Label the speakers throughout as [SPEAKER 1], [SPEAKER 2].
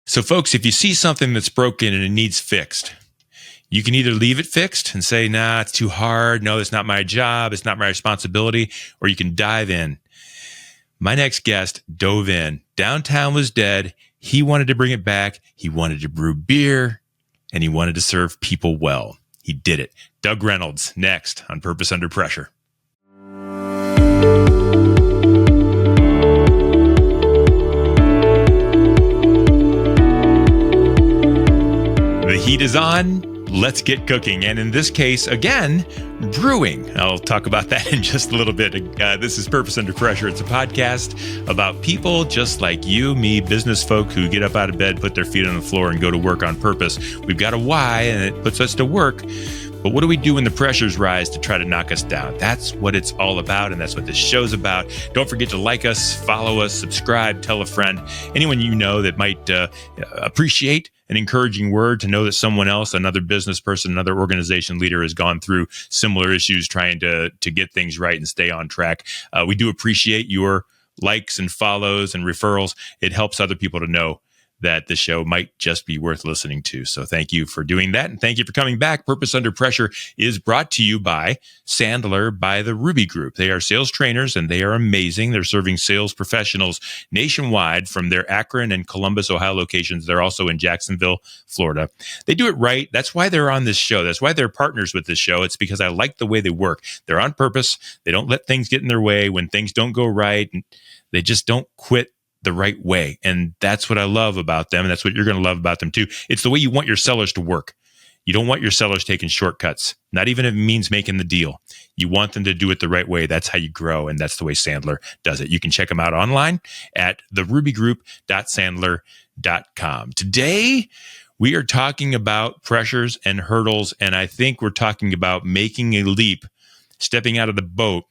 [SPEAKER 1] So folks, if you see something that's broken and it needs fixed, you can either leave it fixed and say, nah, it's too hard. No, it's not my job. It's not my responsibility. Or you can dive in. My next guest dove in. Downtown was dead. He wanted to bring it back. He wanted to brew beer and he wanted to serve people well. He did it. Doug Reynolds next on Purpose Under Pressure. The heat is on. Let's get cooking. And in this case, again, brewing. I'll talk about that in just a little bit. This is Purpose Under Pressure. It's a podcast about people just like you, me, business folk who get up out of bed, put their feet on the floor and go to work on purpose. We've got a why and it puts us to work. But what do we do when the pressures rise to try to knock us down? That's what it's all about, and that's what this show's about. Don't forget to like us, follow us, subscribe, tell a friend, anyone you know that might appreciate an encouraging word, to know that someone else, another business person, another organization leader has gone through similar issues trying to get things right and stay on track. We do appreciate your likes and follows and referrals. It helps other people to know that the show might just be worth listening to. So thank you for doing that. And thank you for coming back. Purpose Under Pressure is brought to you by Sandler by the Ruby Group. They are sales trainers and they are amazing. They're serving sales professionals nationwide from their Akron and Columbus, Ohio locations. They're also in Jacksonville, Florida. They do it right. That's why they're on this show. That's why they're partners with this show. It's because I like the way they work. They're on purpose. They don't let things get in their way when things don't go right. They just don't quit the right way. And that's what I love about them. And that's what you're going to love about them too. It's the way you want your sellers to work. You don't want your sellers taking shortcuts, not even if it means making the deal. You want them to do it the right way. That's how you grow. And that's the way Sandler does it. You can check them out online at therubygroup.sandler.com. Today, we are talking about pressures and hurdles. And I think we're talking about making a leap, stepping out of the boat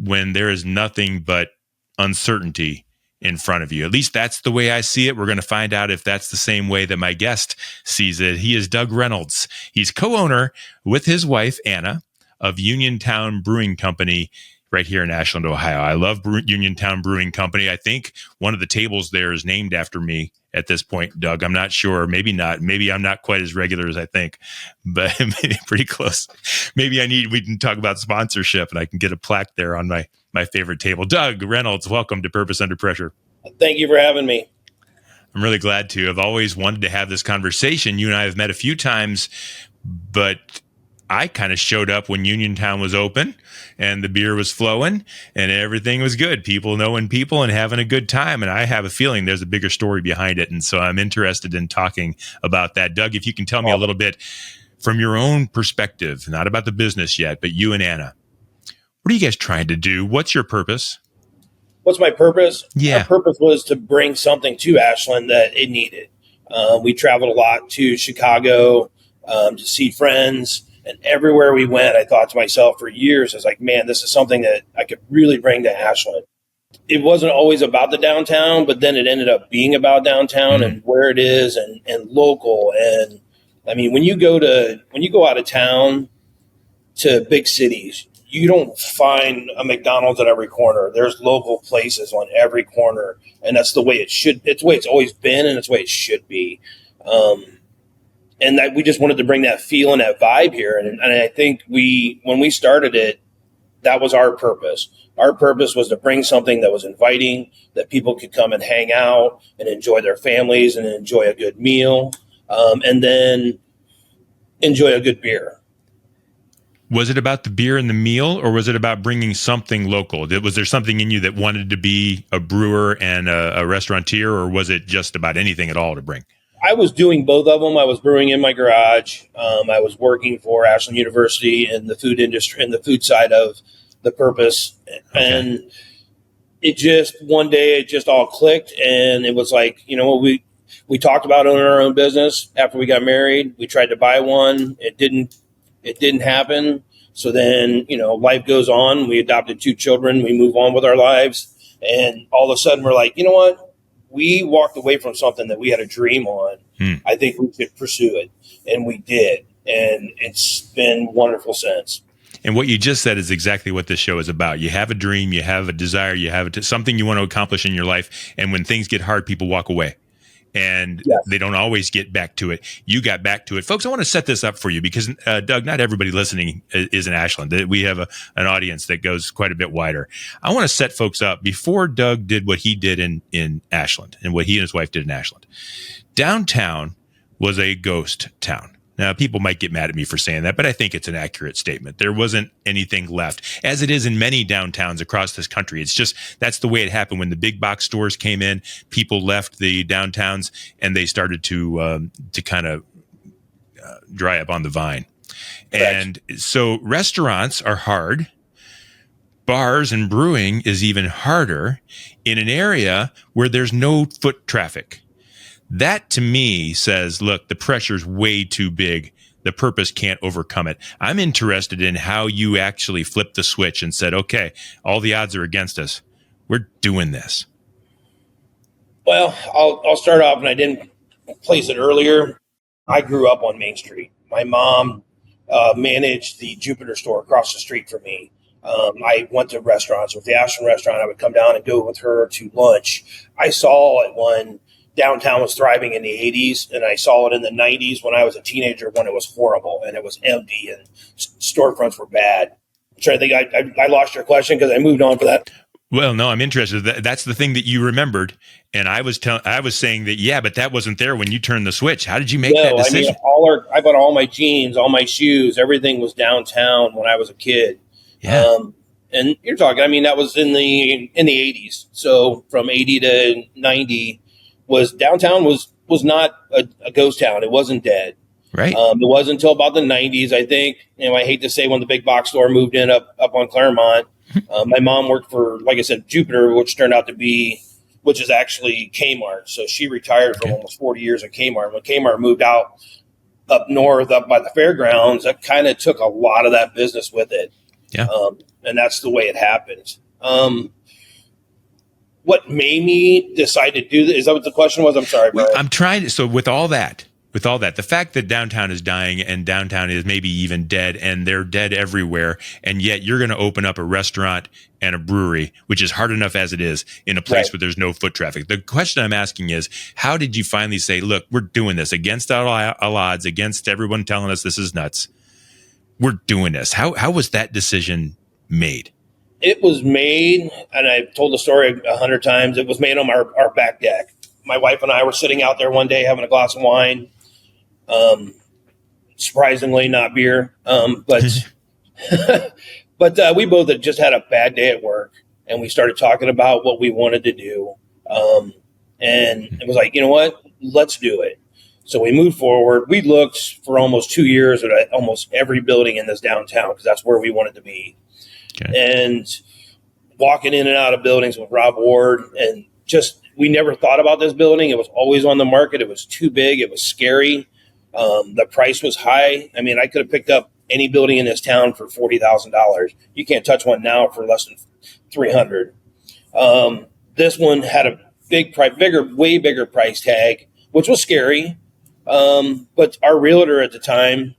[SPEAKER 1] when there is nothing but uncertainty in front of you. At least that's the way I see it. We're going to find out if that's the same way that my guest sees it. He is Doug Reynolds. He's co-owner with his wife, Anna, of Uniontown Brewing Company right here in Ashland, Ohio. I love Uniontown Brewing Company. I think one of the tables there is named after me at this point, Doug. I'm not sure. Maybe not. Maybe I'm not quite as regular as I think, but maybe pretty close. Maybe we can talk about sponsorship and I can get a plaque there on my favorite table. Doug Reynolds, welcome to Purpose Under Pressure.
[SPEAKER 2] Thank you for having me.
[SPEAKER 1] I'm really glad to. I've always wanted to have this conversation. You and I have met a few times, but I kind of showed up when Uniontown was open and the beer was flowing and everything was good. People knowing people and having a good time. And I have a feeling there's a bigger story behind it. And so I'm interested in talking about that. Doug, if you can tell me a little bit from your own perspective, not about the business yet, but you and Anna, what are you guys trying to do? What's your purpose?
[SPEAKER 2] What's my purpose?
[SPEAKER 1] Yeah.
[SPEAKER 2] Our purpose was to bring something to Ashland that it needed. We traveled a lot to Chicago to see friends. And everywhere we went, I thought to myself for years, I was like, man, this is something that I could really bring to Ashland. It wasn't always about the downtown, but then it ended up being about downtown and where it is and local. And I mean, when you go out of town to big cities, you don't find a McDonald's at every corner. There's local places on every corner. And that's the way it should. It's the way it's always been and it's the way it should be. And that we just wanted to bring that feel and that vibe here. And I think when we started it, that was our purpose. Our purpose was to bring something that was inviting, that people could come and hang out and enjoy their families and enjoy a good meal, and then enjoy a good beer.
[SPEAKER 1] Was it about the beer and the meal, or was it about bringing something local? Was there something in you that wanted to be a brewer and a restaurateur, or was it just about anything at all to bring?
[SPEAKER 2] I was doing both of them. I was brewing in my garage. I was working for Ashland University in the food industry, in the food side of the purpose. Okay. And it just, one day it just all clicked. And it was like, you know, we talked about owning our own business after we got married. We tried to buy one. It didn't happen. So then, you know, life goes on. We adopted 2 children. We move on with our lives. And all of a sudden we're like, you know what? We walked away from something that we had a dream on. I think we could pursue it. And we did. And it's been wonderful since.
[SPEAKER 1] And what you just said is exactly what this show is about. You have a dream, you have a desire, you have something you want to accomplish in your life. And when things get hard, people walk away. and
[SPEAKER 2] Yes.
[SPEAKER 1] they don't always get back to it. You got back to it. Folks, I want to set this up for you because, Doug, not everybody listening is in Ashland. We have an audience that goes quite a bit wider. I want to set folks up before Doug did what he did in Ashland and what he and his wife did in Ashland. Downtown was a ghost town. Now, people might get mad at me for saying that, but I think it's an accurate statement. There wasn't anything left, as it is in many downtowns across this country. It's just that's the way it happened. When the big box stores came in, people left the downtowns and they started to kind of dry up on the vine.
[SPEAKER 2] Correct.
[SPEAKER 1] And so restaurants are hard. Bars and brewing is even harder in an area where there's no foot traffic. That to me says, look, the pressure's way too big. The purpose can't overcome it. I'm interested in how you actually flipped the switch and said, okay, all the odds are against us. We're doing this.
[SPEAKER 2] Well, I'll start off, and I didn't place it earlier. I grew up on Main Street. My mom managed the Jupiter store across the street from me. I went to restaurants. With the Ashland restaurant, I would come down and go with her to lunch. I saw it when downtown was thriving in the 80s, and I saw it in the 90s when I was a teenager when it was horrible and it was empty and storefronts were bad. I'm trying to think. I lost your question because I moved on for that.
[SPEAKER 1] Well, no, I'm interested. That's the thing that you remembered. And I was saying that, yeah, but that wasn't there when you turned the switch. How did you make that decision?
[SPEAKER 2] I mean, I bought all my jeans, all my shoes, everything was downtown when I was a kid.
[SPEAKER 1] Yeah.
[SPEAKER 2] And you're talking, I mean, that was in the 80s. So from 80 to 90 downtown was not a ghost town. It wasn't dead.
[SPEAKER 1] Right.
[SPEAKER 2] It wasn't until about the 90s, I think. I hate to say when the big box store moved in up on Claremont. My mom worked for, like I said, Jupiter, which is actually Kmart. So she retired from almost 40 years at Kmart. When Kmart moved out up north, up by the fairgrounds, that kind of took a lot of that business with it.
[SPEAKER 1] Yeah.
[SPEAKER 2] And that's the way it happened. What made me decide to do this? Is that what the question was? I'm sorry, Brian.
[SPEAKER 1] I'm trying to, so with all that, the fact that downtown is dying and downtown is maybe even dead and they're dead everywhere, and yet you're going to open up a restaurant and a brewery, which is hard enough as it is in a place where there's no foot traffic. The question I'm asking is, how did you finally say, look, we're doing this against all odds, against everyone telling us this is nuts? We're doing this. How was that decision made?
[SPEAKER 2] It was made, and I've told the story 100 times, it was made on our back deck. My wife and I were sitting out there one day having a glass of wine. Surprisingly, not beer. But we both had just had a bad day at work, and we started talking about what we wanted to do. And it was like, you know what? Let's do it. So we moved forward. We looked for almost 2 years at almost every building in this downtown because that's where we wanted to be. Okay. And walking in and out of buildings with Rob Ward, and we never thought about this building. It was always on the market. It was too big. It was scary. The price was high. I mean, I could have picked up any building in this town for $40,000. You can't touch one now for less than $300,000. This one had a way bigger price tag, which was scary. But our realtor at the time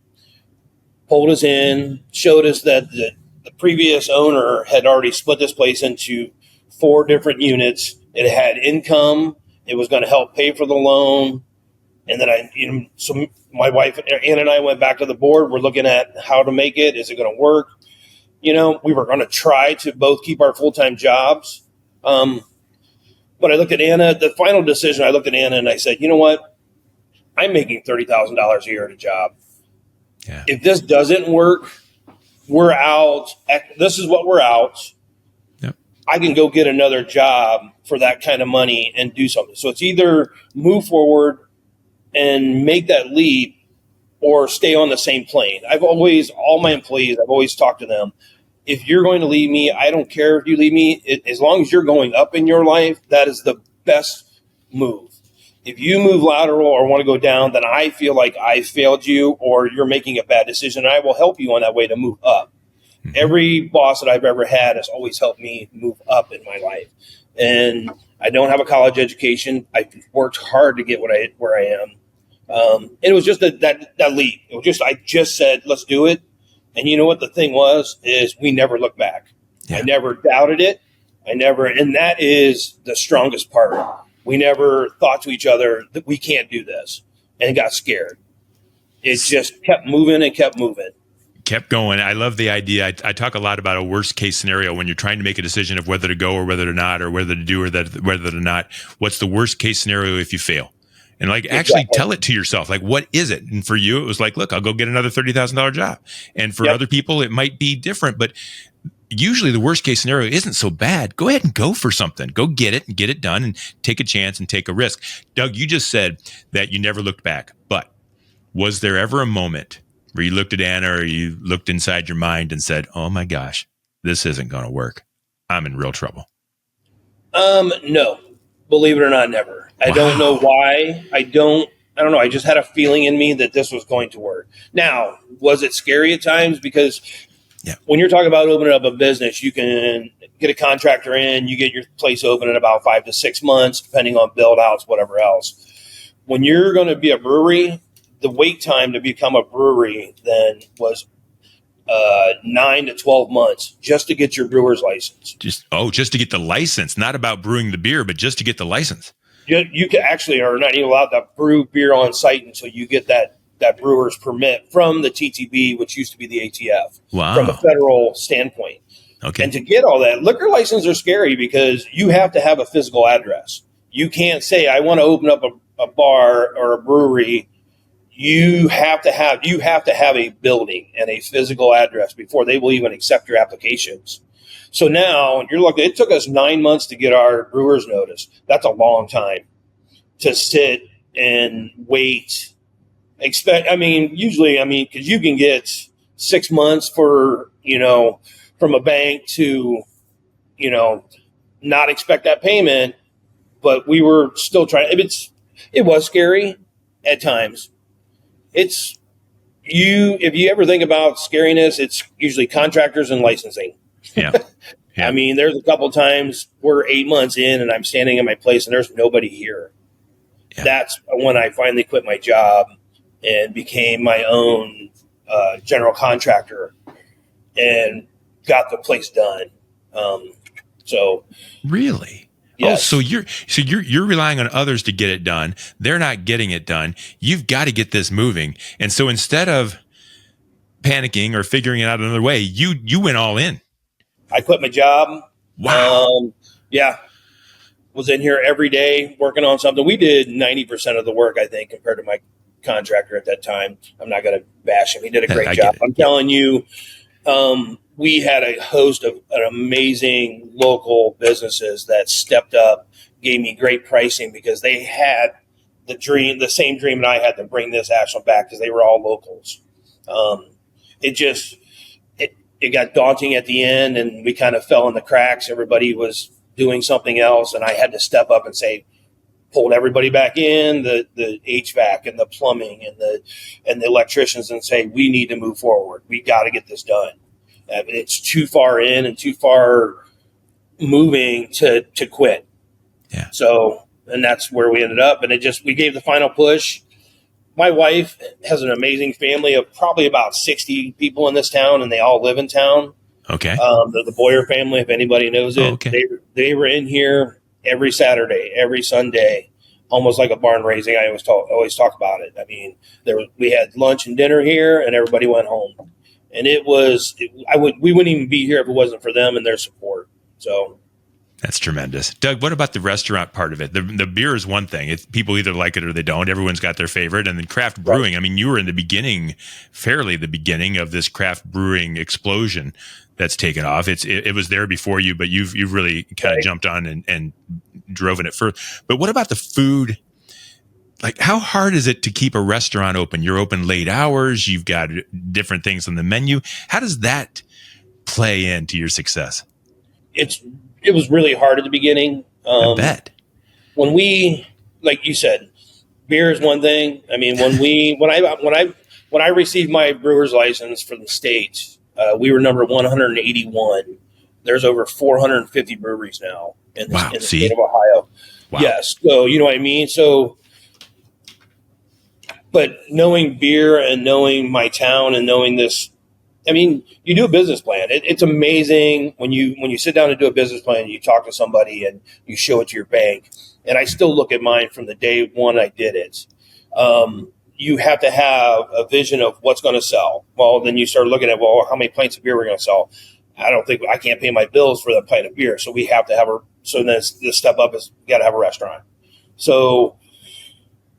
[SPEAKER 2] pulled us in, showed us that the previous owner had already split this place into 4 different units. It had income. It was going to help pay for the loan. And then so my wife, Ann, and I went back to the board. We're looking at how to make it. Is it going to work? We were going to try to both keep our full-time jobs. But I looked at Anna, the final decision, I looked at Anna and I said, you know what? I'm making $30,000 a year at a job. Yeah. If this doesn't work, we're out. This is what we're out. Yep. I can go get another job for that kind of money and do something. So it's either move forward and make that leap or stay on the same plane. All my employees, I've always talked to them. If you're going to leave me, I don't care if you leave me. As long as you're going up in your life, that is the best move. If you move lateral or want to go down, then I feel like I failed you or you're making a bad decision. And I will help you on that way to move up. Mm-hmm. Every boss that I've ever had has always helped me move up in my life. And I don't have a college education. I worked hard to get where I am. And it was just that leap. It was I just said, let's do it. And you know what the thing is we never looked back. Yeah. I never doubted it. And that is the strongest part. We never thought to each other that we can't do this and got scared. It just kept moving and kept moving.
[SPEAKER 1] Kept going. I love the idea. I talk a lot about a worst case scenario when you're trying to make a decision of whether to go or whether to not, or whether to do or whether to not. What's the worst case scenario if you fail? And like, actually tell it to yourself. Like, what is it? And for you, it was like, look, I'll go get another $30,000 job. And for other people, it might be different, but usually the worst case scenario isn't so bad. Go ahead and go for something. Go get it and get it done and take a chance and take a risk. Doug, you just said that you never looked back, but was there ever a moment where you looked at Anna or you looked inside your mind and said, oh my gosh, this isn't going to work. I'm in real trouble?
[SPEAKER 2] No, believe it or not, never. I don't know why. I don't know. I just had a feeling in me that this was going to work. Now, was it scary at times? Because when you're talking about opening up a business, you can get a contractor in, you get your place open in about 5 to 6 months, depending on build outs, whatever else. When you're going to be a brewery, the wait time to become a brewery then was 9 to 12 months just to get your brewer's license.
[SPEAKER 1] Just to get the license, not about brewing the beer, but just to get the license.
[SPEAKER 2] You can actually are not even allowed to brew beer on site until you get that brewer's permit from the TTB, which used to be the ATF, from a federal standpoint.
[SPEAKER 1] Okay.
[SPEAKER 2] And to get all that, liquor licenses are scary because you have to have a physical address. You can't say, I want to open up a bar or a brewery. You have to have a building and a physical address before they will even accept your applications. So now you're looking, it took us 9 months to get our brewer's notice. That's a long time to sit and wait. Usually, because you can get 6 months for, from a bank to, not expect that payment, but we were still trying. It was scary at times. If you ever think about scariness, it's usually contractors and licensing.
[SPEAKER 1] Yeah.
[SPEAKER 2] There's a couple times we're 8 months in and I'm standing in my place and there's nobody here. Yeah. That's when I finally quit my job and became my own general contractor and got the place done.
[SPEAKER 1] Really?
[SPEAKER 2] Yes.
[SPEAKER 1] Oh, so you're relying on others to get it done. They're not getting it done. You've got to get this moving. And so instead of panicking or figuring it out another way, you went all in.
[SPEAKER 2] I quit my job.
[SPEAKER 1] Wow.
[SPEAKER 2] Was in here every day working on something. We did 90% of the work, I think, compared to my contractor at that time. I'm not going to bash him. He did a great job. I'm telling you, we had a host of amazing local businesses that stepped up, gave me great pricing because they had the same dream that I had to bring this Ashland back because they were all locals. It got daunting at the end and we kind of fell in the cracks. Everybody was doing something else and I had to step up and say, pulled everybody back in, the HVAC and the plumbing and the electricians and say, we need to move forward. We got to get this done. It's too far in and too far moving to quit.
[SPEAKER 1] Yeah.
[SPEAKER 2] So, and that's where we ended up. And we gave the final push. My wife has an amazing family of probably about 60 people in this town, and they all live in town.
[SPEAKER 1] Okay.
[SPEAKER 2] The Boyer family, if anybody knows it,
[SPEAKER 1] okay.
[SPEAKER 2] They were in here every Saturday, every Sunday, almost like a barn raising. I always talk about it. We had lunch and dinner here, and everybody went home. And we wouldn't even be here if it wasn't for them and their support. So.
[SPEAKER 1] That's tremendous. Doug, what about the restaurant part of it? The beer is one thing. People either like it or they don't. Everyone's got their favorite. And then craft brewing. Right. You were in the beginning of this craft brewing explosion that's taken off. It was there before you, but you've really kind of jumped on and driven it further. But what about the food? Like, how hard is it to keep a restaurant open? You're open late hours. You've got different things on the menu. How does that play into your success?
[SPEAKER 2] It was really hard at the beginning.
[SPEAKER 1] I bet.
[SPEAKER 2] When we, like you said, beer is one thing. When I received my brewer's license from the state, we were number 181. There's over 450 breweries now in the state of Ohio. Wow. Yes. So, you know what I mean? So, but knowing beer and knowing my town and knowing this you do a business plan. It's amazing when you sit down and do a business plan, you talk to somebody and you show it to your bank. And I still look at mine from the day one I did it. You have to have a vision of what's going to sell. Well, then you start looking at, well, how many pints of beer we're going to sell. I can't pay my bills for that pint of beer. So we have to have so then the step up is we got to have a restaurant. So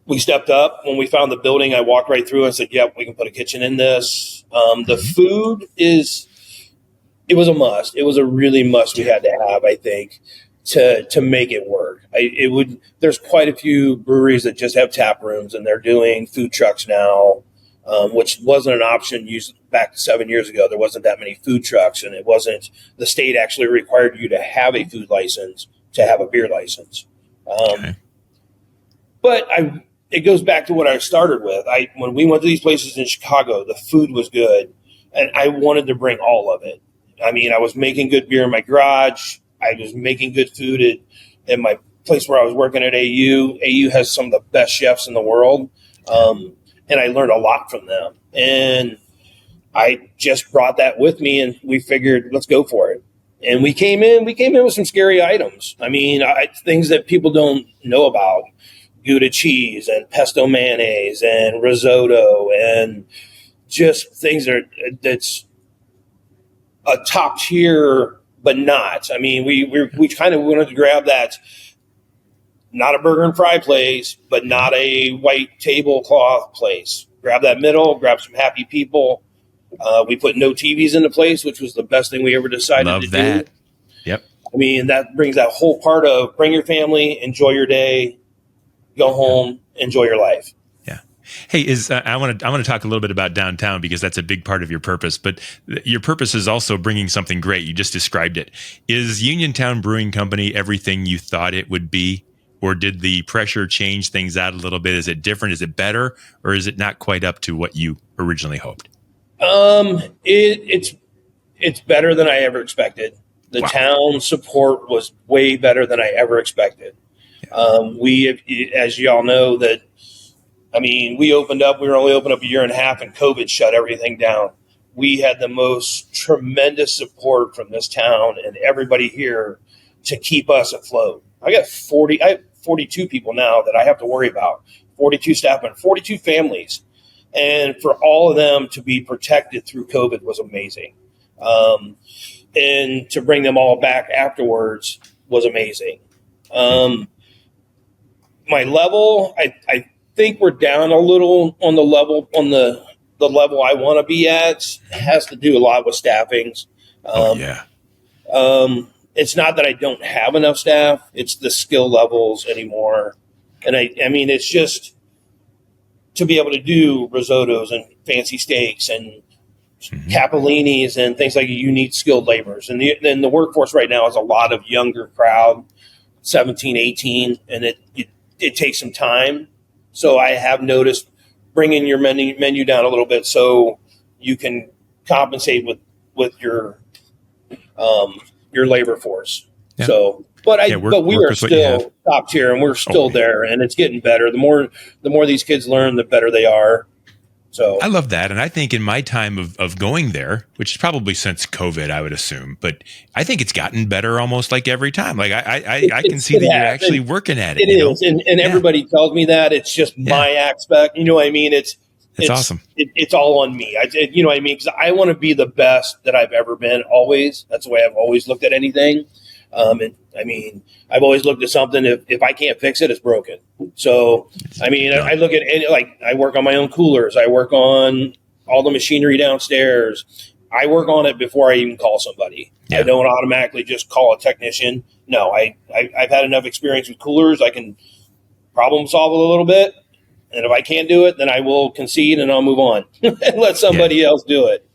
[SPEAKER 2] we stepped up. When we found the building, I walked right through and said, yep, we can put a kitchen in this. The food it was a must. It was a really must we had to have, I think, to make it work. There's quite a few breweries that just have tap rooms and they're doing food trucks now, which wasn't an option used back 7 years ago. There wasn't that many food trucks, and the state actually required you to have a food license to have a beer license.
[SPEAKER 1] Okay.
[SPEAKER 2] But it goes back to what I started with. When we went to these places in Chicago, the food was good, and I wanted to bring all of it. I was making good beer in my garage. I was making good food at my place where I was working at AU. AU has some of the best chefs in the world, and I learned a lot from them. And I just brought that with me, and we figured, let's go for it. And we came in with some scary items. Things that people don't know about. Gouda cheese and pesto mayonnaise and risotto and just things that's a top tier, but not. We kind of wanted to grab that, not a burger and fry place, but not a white tablecloth place. Grab that middle, grab some happy people. We put no TVs into place, which was the best thing we ever decided to do. Love that.
[SPEAKER 1] Yep.
[SPEAKER 2] That brings that whole part of bring your family, enjoy your day, go home, enjoy your life.
[SPEAKER 1] Yeah. Hey, I want to talk a little bit about downtown because that's a big part of your purpose, but your purpose is also bringing something great. You just described it. Is Uniontown Brewing Company everything you thought it would be, or did the pressure change things out a little bit? Is it different? Is it better, or is it not quite up to what you originally hoped?
[SPEAKER 2] It's better than I ever expected. The town support was way better than I ever expected. We, as you all know, we opened up. We were only open up a year and a half, and COVID shut everything down. We had the most tremendous support from this town and everybody here to keep us afloat. I have 42 people now that I have to worry about. 42 staff and 42 families, and for all of them to be protected through COVID was amazing. And to bring them all back afterwards was amazing. My level, I think we're down a little on the level I want to be at. It has to do a lot with staffings. It's not that I don't have enough staff; it's the skill levels anymore. And it's just to be able to do risottos and fancy steaks and capellinis and things like that. You need skilled laborers, and the workforce right now is a lot of younger crowd, 17, 18, and it takes some time. So I have noticed bringing your menu down a little bit so you can compensate with your labor force. Yeah. So, but we are still top tier, and we're still there, and it's getting better. The more these kids learn, the better they are. So
[SPEAKER 1] I love that. And I think in my time of going there, which is probably since COVID, I would assume, but I think it's gotten better almost like every time. Like I can see that you're actually working at it.
[SPEAKER 2] It is. And everybody tells me that. It's just my aspect. You know what I mean? It's
[SPEAKER 1] awesome.
[SPEAKER 2] It's all on me. You know what I mean? Because I want to be the best that I've ever been always. That's the way I've always looked at anything. I've always looked at something. If I can't fix it, it's broken. So, I look at I work on my own coolers. I work on all the machinery downstairs. I work on it before I even call somebody. Yeah. I don't automatically just call a technician. No, I've had enough experience with coolers. I can problem solve it a little bit. And if I can't do it, then I will concede and I'll move on and let somebody else do it.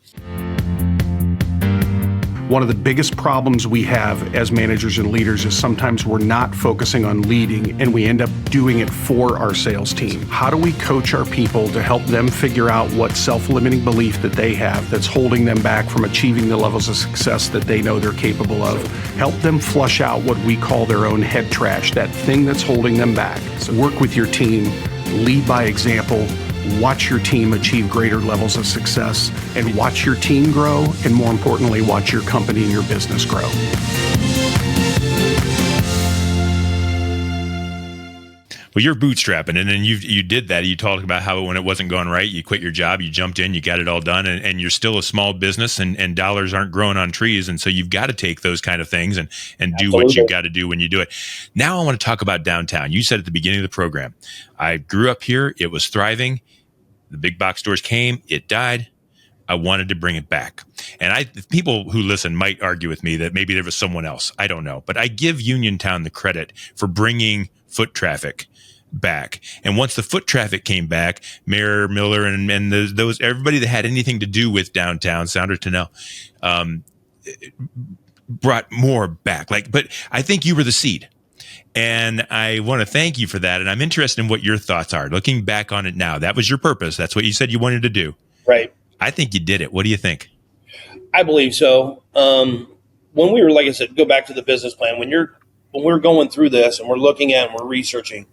[SPEAKER 3] One of the biggest problems we have as managers and leaders is sometimes we're not focusing on leading and we end up doing it for our sales team. How do we coach our people to help them figure out what self-limiting belief that they have that's holding them back from achieving the levels of success that they know they're capable of? Help them flush out what we call their own head trash, that thing that's holding them back. So work with your team, lead by example, watch your team achieve greater levels of success, and watch your team grow, and more importantly, watch your company and your business grow.
[SPEAKER 1] Well, you're bootstrapping, and then you did that. You talked about how when it wasn't going right, you quit your job, you jumped in, you got it all done, and you're still a small business, and dollars aren't growing on trees, and so you've got to take those kind of things and do what you've got to do when you do it. Now I want to talk about downtown. You said at the beginning of the program, I grew up here, it was thriving, the big box stores came, it died. I wanted to bring it back. And people who listen might argue with me that maybe there was someone else. I don't know. But I give Uniontown the credit for bringing foot traffic back. And once the foot traffic came back, Mayor Miller and those everybody that had anything to do with downtown, Sandra Tennell, brought more back. But I think you were the seed. And I want to thank you for that. And I'm interested in what your thoughts are. Looking back on it now, that was your purpose. That's what you said you wanted to do.
[SPEAKER 2] Right.
[SPEAKER 1] I think you did it. What do you think?
[SPEAKER 2] I believe so. When we were, like I said, go back to the business plan. When we're going through this and we're looking at and we're researching,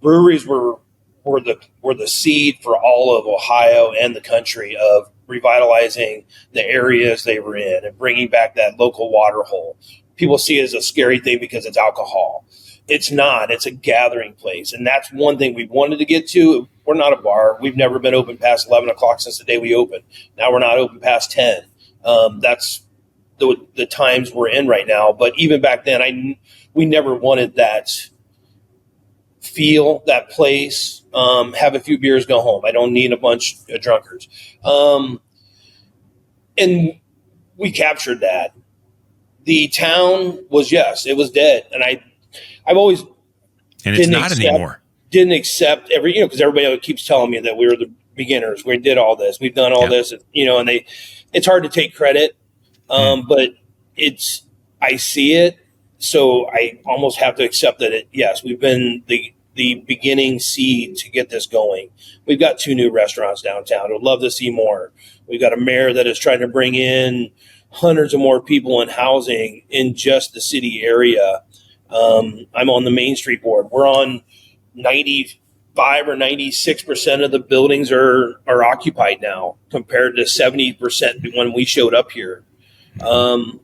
[SPEAKER 2] breweries were the seed for all of Ohio and the country of revitalizing the areas they were in and bringing back that local water hole. People see it as a scary thing because it's alcohol. It's not. It's a gathering place. And that's one thing we wanted to get to. We're not a bar. We've never been open past 11 o'clock since the day we opened. Now we're not open past 10. That's the times we're in right now. But even back then, we never wanted that feel, that place, have a few beers, go home. I don't need a bunch of drunkards. And we captured that. The town was, yes, it was dead. And I've always
[SPEAKER 1] and it's not anymore.
[SPEAKER 2] Didn't accept because everybody keeps telling me that we were the beginners. We did all this. We've done all this, and it's hard to take credit. But I see it. So I almost have to accept that yes, we've been the beginning seed to get this going. We've got 2 new restaurants downtown. I'd love to see more. We've got a mayor that is trying to bring in hundreds of more people in housing in just the city area. I'm on the Main Street board. We're on 95 or 96% of the buildings are occupied now compared to 70% when we showed up here. I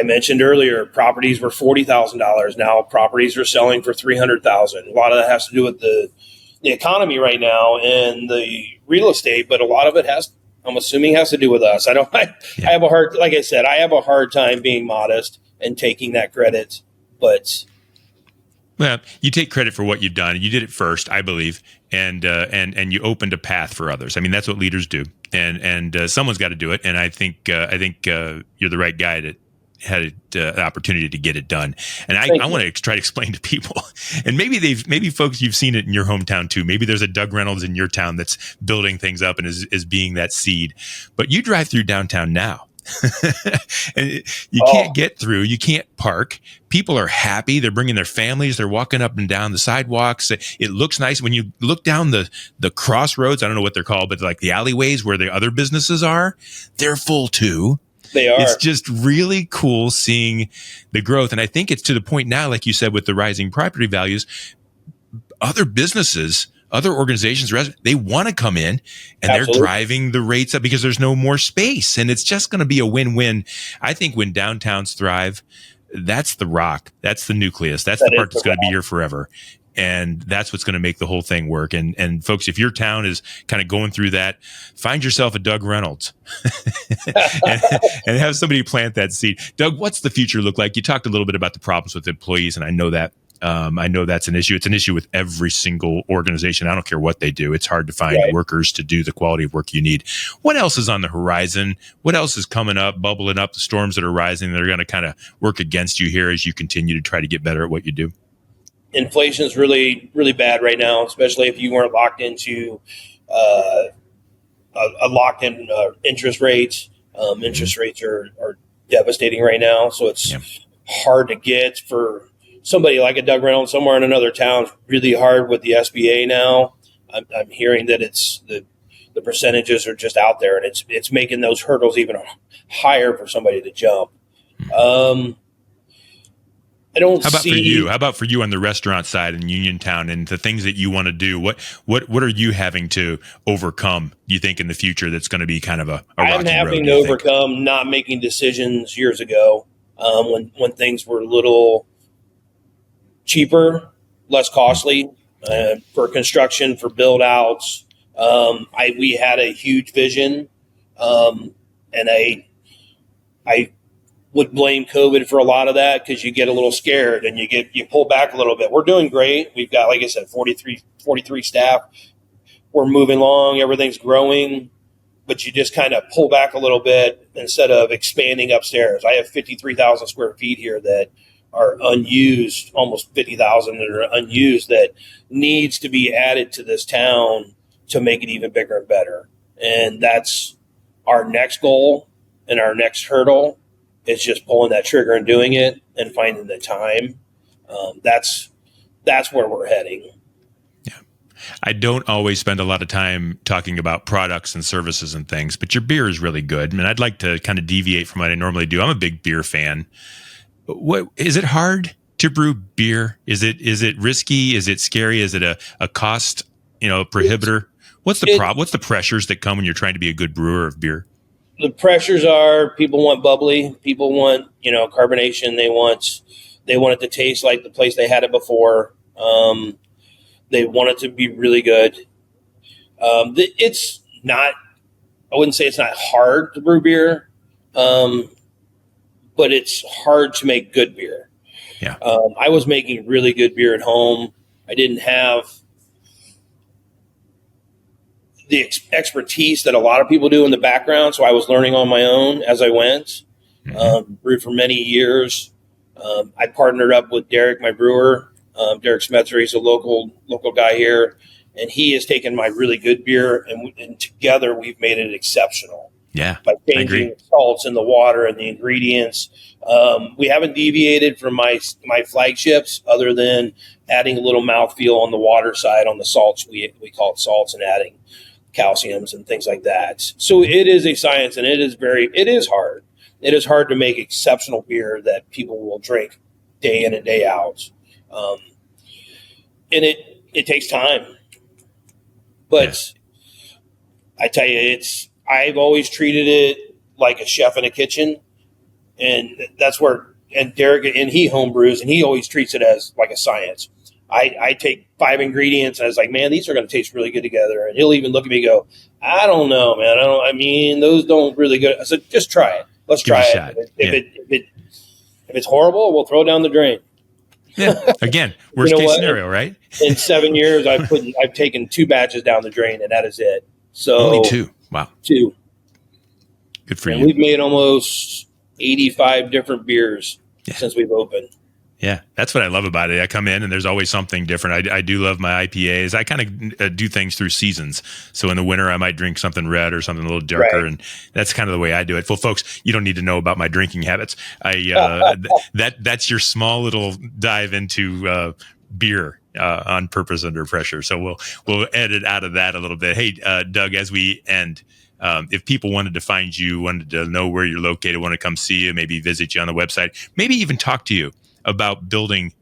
[SPEAKER 2] mentioned earlier, properties were $40,000. Now properties are selling for $300,000. A lot of that has to do with the economy right now and the real estate, but a lot of it I'm assuming has to do with us. I have a hard time being modest and taking that credit, but.
[SPEAKER 1] Well, you take credit for what you've done. You did it first, I believe, and you opened a path for others. I mean, that's what leaders do, and someone's got to do it. And I think you're the right guy that had an opportunity to get it done. And I want to try to explain to people, and maybe folks, you've seen it in your hometown too. Maybe there's a Doug Reynolds in your town that's building things up and is being that seed. But you drive through downtown now. And you can't get through. You can't park. People are happy. They're bringing their families. They're walking up and down the sidewalks. It looks nice when you look down the crossroads. I don't know what they're called, but like the alleyways where the other businesses are, they're full too.
[SPEAKER 2] They are.
[SPEAKER 1] It's just really cool seeing the growth. And I think it's to the point now, like you said, with the rising property values, other businesses, other organizations, they want to come in and Absolutely. They're driving the rates up because there's no more space. And it's just going to be a win-win. I think when downtowns thrive, that's the rock. That's the nucleus. That's the part that's going to be here forever. And that's what's going to make the whole thing work. And folks, if your town is kind of going through that, find yourself a Doug Reynolds and have somebody plant that seed. Doug, what's the future look like? You talked a little bit about the problems with employees, and I know that. I know that's an issue. It's an issue with every single organization. I don't care what they do. It's hard to find workers to do the quality of work you need. What else is on the horizon? What else is coming up, bubbling up, the storms that are rising that are going to kind of work against you here as you continue to try to get better at what you do?
[SPEAKER 2] Inflation is really, really bad right now, especially if you weren't locked into a locked-in interest rates. Interest rates are devastating right now, so it's hard to get for somebody like a Doug Reynolds somewhere in another town. Really hard with the SBA now. I'm hearing that it's the percentages are just out there, and it's making those hurdles even higher for somebody to jump. I don't
[SPEAKER 1] How about
[SPEAKER 2] see.
[SPEAKER 1] for you? How about for you on the restaurant side in Uniontown and the things that you want to do? What are you having to overcome, you think, in the future that's going to be kind of a rocky road?
[SPEAKER 2] I'm having to overcome not making decisions years ago when things were a little cheaper, less costly for construction, for build outs. We had a huge vision, and I would blame COVID for a lot of that because you get a little scared and you pull back a little bit. We're doing great. We've got, like I said, 43 staff. We're moving along. Everything's growing, but you just kind of pull back a little bit instead of expanding upstairs. I have 53,000 square feet here that are unused, almost 50,000 that are unused that needs to be added to this town to make it even bigger and better. And that's our next goal and our next hurdle. It's just pulling that trigger and doing it and finding the time. That's where we're heading.
[SPEAKER 1] Yeah. I don't always spend a lot of time talking about products and services and things, but your beer is really good. I mean, I'd like to kind of deviate from what I normally do. I'm a big beer fan. What is it hard to brew beer? Is it risky? Is it scary? Is it a cost, prohibitor? What's the problem? What's the pressures that come when you're trying to be a good brewer of beer?
[SPEAKER 2] The pressures are people want bubbly, people want, carbonation. They want it to taste like the place they had it before. They want it to be really good. It's not, I wouldn't say it's not hard to brew beer, but it's hard to make good beer.
[SPEAKER 1] Yeah.
[SPEAKER 2] I was making really good beer at home. I didn't have the expertise that a lot of people do in the background. So I was learning on my own as I went, brewed for many years. I partnered up with Derek, my brewer, Derek Smetzer. He's a local guy here, and he has taken my really good beer and together we've made it exceptional.
[SPEAKER 1] Yeah.
[SPEAKER 2] By changing the salts in the water and the ingredients. We haven't deviated from my flagships other than adding a little mouthfeel on the water side on the salts. We call it salts, and adding calciums and things like that. So it is a science, and it is hard. It is hard to make exceptional beer that people will drink day in and day out. And it takes time. But I tell you, I've always treated it like a chef in a kitchen. And that's where, and Derek, and he homebrews, and he always treats it as like a science. I take 5 ingredients, and I was like, man, these are going to taste really good together. And he'll even look at me and go, I don't know, man. Those don't really good. I said, just try it. Let's try it. If it's horrible, we'll throw it down the drain.
[SPEAKER 1] Yeah. Again, worst case scenario, right?
[SPEAKER 2] In 7 years, I've taken 2 batches down the drain, and that is it. So
[SPEAKER 1] only 2. Wow.
[SPEAKER 2] 2.
[SPEAKER 1] Good for
[SPEAKER 2] and
[SPEAKER 1] you.
[SPEAKER 2] We've made almost 85 different beers since we've opened.
[SPEAKER 1] Yeah, that's what I love about it. I come in and there's always something different. I do love my IPAs. I kind of do things through seasons. So in the winter, I might drink something red or something a little darker, right. And that's kind of the way I do it. Well, folks, you don't need to know about my drinking habits. That's your small little dive into beer on Purpose Under Pressure. So we'll edit out of that a little bit. Hey, Doug, as we end, if people wanted to find you, wanted to know where you're located, want to come see you, maybe visit you on the website, maybe even talk to you about building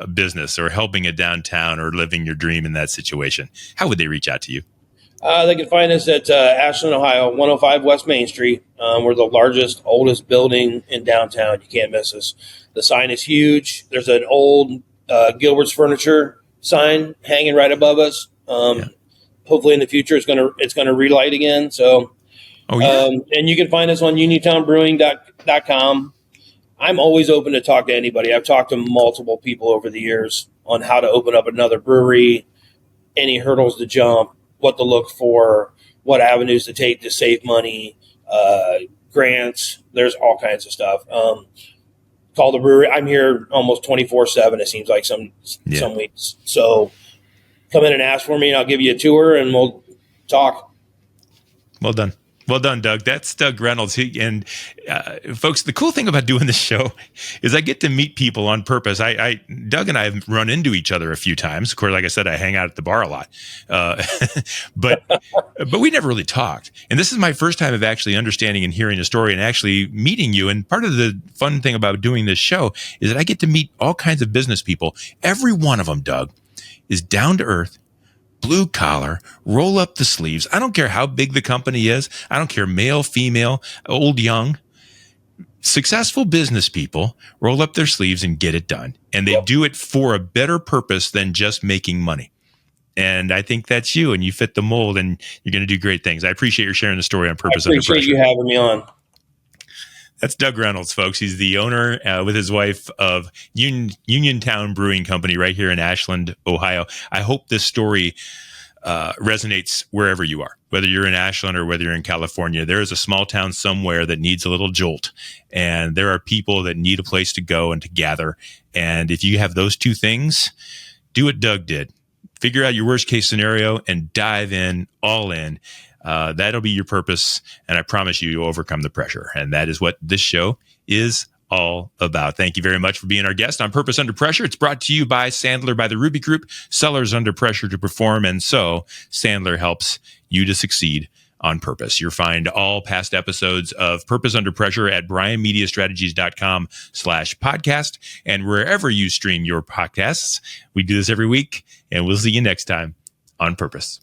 [SPEAKER 1] a business or helping a downtown or living your dream in that situation, how would they reach out to you?
[SPEAKER 2] They can find us at Ashland, Ohio, 105 West Main Street. We're the largest, oldest building in downtown. You can't miss us. The sign is huge. There's an old Gilbert's Furniture sign hanging right above us. Hopefully in the future it's gonna relight again. So, and you can find us on uniontownbrewing.com. I'm always open to talk to anybody. I've talked to multiple people over the years on how to open up another brewery, any hurdles to jump, what to look for, what avenues to take to save money, grants. There's all kinds of stuff. Call the brewery. I'm here almost 24/7. It seems like some weeks. So come in and ask for me, and I'll give you a tour, and we'll talk.
[SPEAKER 1] Well done. Well done, Doug. That's Doug Reynolds. Folks, the cool thing about doing this show is I get to meet people on purpose. Doug and I have run into each other a few times. Of course, like I said, I hang out at the bar a lot, but we never really talked. And this is my first time of actually understanding and hearing a story and actually meeting you. And part of the fun thing about doing this show is that I get to meet all kinds of business people. Every one of them, Doug, is down to earth, blue collar, roll up the sleeves. I don't care how big the company is. I don't care, male, female, old, young. Successful business people roll up their sleeves and get it done. And they do it for a better purpose than just making money. And I think that's you, and you fit the mold, and you're going to do great things. I appreciate your sharing the story on Purpose Under Pressure.
[SPEAKER 2] I appreciate you having me on.
[SPEAKER 1] That's Doug Reynolds, folks. He's the owner with his wife of Uniontown Brewing Company right here in Ashland, Ohio. I hope this story resonates wherever you are, whether you're in Ashland or whether you're in California. There is a small town somewhere that needs a little jolt, and there are people that need a place to go and to gather. And if you have those two things, do what Doug did. Figure out your worst case scenario and dive in, all in. That'll be your purpose, and I promise you'll overcome the pressure. And that is what this show is all about. Thank you very much for being our guest on Purpose Under Pressure. It's brought to you by Sandler by the Ruby Group, sellers under pressure to perform, and so Sandler helps you to succeed on purpose. You'll find all past episodes of Purpose Under Pressure at brianmediastrategies.com/podcast and wherever you stream your podcasts. We do this every week, and we'll see you next time on Purpose.